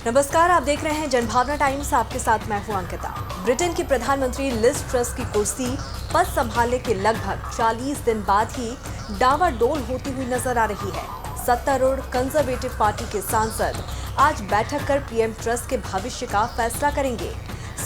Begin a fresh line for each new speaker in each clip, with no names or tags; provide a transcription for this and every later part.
नमस्कार, आप देख रहे हैं जनभावना टाइम्स। आपके साथ मैं हूं अंकिता। ब्रिटेन की प्रधानमंत्री लिज ट्रस की कुर्सी पद संभालने के लगभग 40 दिन बाद ही डावाडोल होती हुई नजर आ रही है। सत्तारूढ़ कंजर्वेटिव पार्टी के सांसद आज बैठक कर पीएम ट्रस के भविष्य का फैसला करेंगे।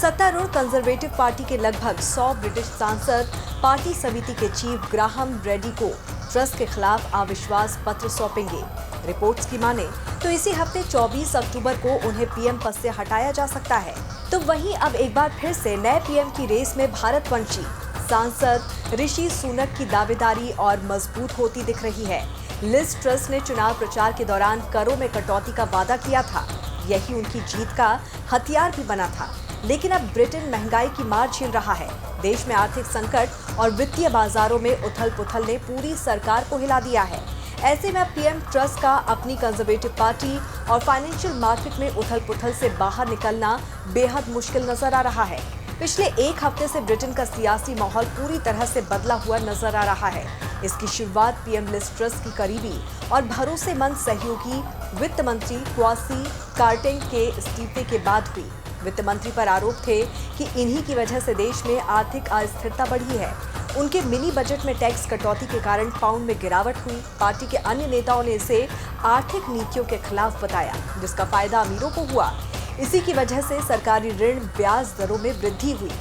सत्तारूढ़ कंजर्वेटिव पार्टी के लगभग 100 ब्रिटिश सांसद पार्टी समिति के चीफ ग्राहम ब्रेडी को ट्रस के खिलाफ अविश्वास पत्र सौंपेंगे। रिपोर्ट्स की माने तो इसी हफ्ते 24 अक्टूबर को उन्हें पीएम पद से हटाया जा सकता है। तो वहीं अब एक बार फिर से नए पीएम की रेस में भारतवंशी सांसद ऋषि सुनक की दावेदारी और मजबूत होती दिख रही है। लिज ट्रस ने चुनाव प्रचार के दौरान करों में कटौती का वादा किया था। यही उनकी जीत का हथियार भी बना था। लेकिन अब ब्रिटेन महंगाई की मार झेल रहा है। देश में आर्थिक संकट और वित्तीय बाजारों में उथल-पुथल ने पूरी सरकार को हिला दिया है। ऐसे में पीएम ट्रस का अपनी कंजर्वेटिव पार्टी और फाइनेंशियल मार्केट में उथल-पुथल से बाहर निकलना बेहद मुश्किल नजर आ रहा है। पिछले एक हफ्ते से ब्रिटेन का सियासी माहौल पूरी तरह से बदला हुआ नजर आ रहा है। इसकी शुरुआत पीएम लिज ट्रस की करीबी और भरोसेमंद सहयोगी वित्त मंत्री क्वासी कार्टेंग के इस्तीफे के बाद हुई। वित्त मंत्री पर आरोप थे कि इन्हीं की वजह से देश में आर्थिक अस्थिरता बढ़ी है। उनके मिनी बजट में टैक्स कटौती के कारण पाउंड में गिरावट हुई। पार्टी के अन्य नेताओं ने इसे आर्थिक नीतियों के खिलाफ बताया, जिसका फायदा अमीरों को हुआ। इसी की वजह से सरकारी ऋण ब्याज दरों में वृद्धि हुई।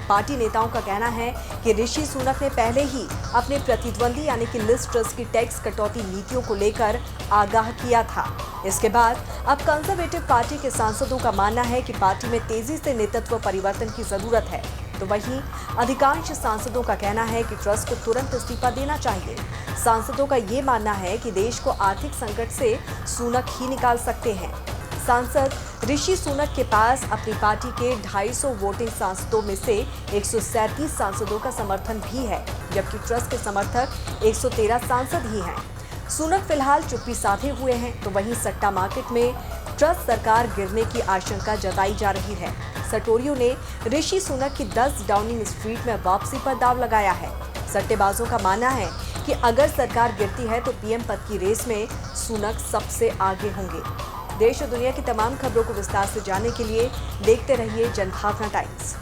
पार्टी नेताओं का कहना है कि ऋषि सुनक ने पहले ही अपने प्रतिद्वंदी यानी कि लिज ट्रस की टैक्स कटौती नीतियों को लेकर आगाह किया था। इसके बाद अब कंजर्वेटिव पार्टी के सांसदों का मानना है कि पार्टी में तेजी से नेतृत्व परिवर्तन की जरूरत है। तो वहीं अधिकांश सांसदों का कहना है कि ट्रस को तुरंत इस्तीफा देना चाहिए। सांसदों का ये मानना है कि देश को आर्थिक संकट से सुनक ही निकाल सकते हैं। सांसद ऋषि सुनक के पास अपनी पार्टी के 250 वोटिंग सांसदों में से 137 सांसदों का समर्थन भी है, जबकि ट्रस के समर्थक 113 सांसद ही हैं। सुनक फिलहाल चुप्पी साधे हुए हैं। तो वहीं सट्टा मार्केट में ट्रस सरकार गिरने की आशंका जताई जा रही है। सटोरियों ने ऋषि सुनक की 10 डाउनिंग स्ट्रीट में वापसी पर दाव लगाया है। सट्टेबाजों का मानना है कि अगर सरकार गिरती है तो पीएम पद की रेस में सुनक सबसे आगे होंगे। देश और दुनिया की तमाम खबरों को विस्तार से जानने के लिए देखते रहिए जनभावना टाइम्स।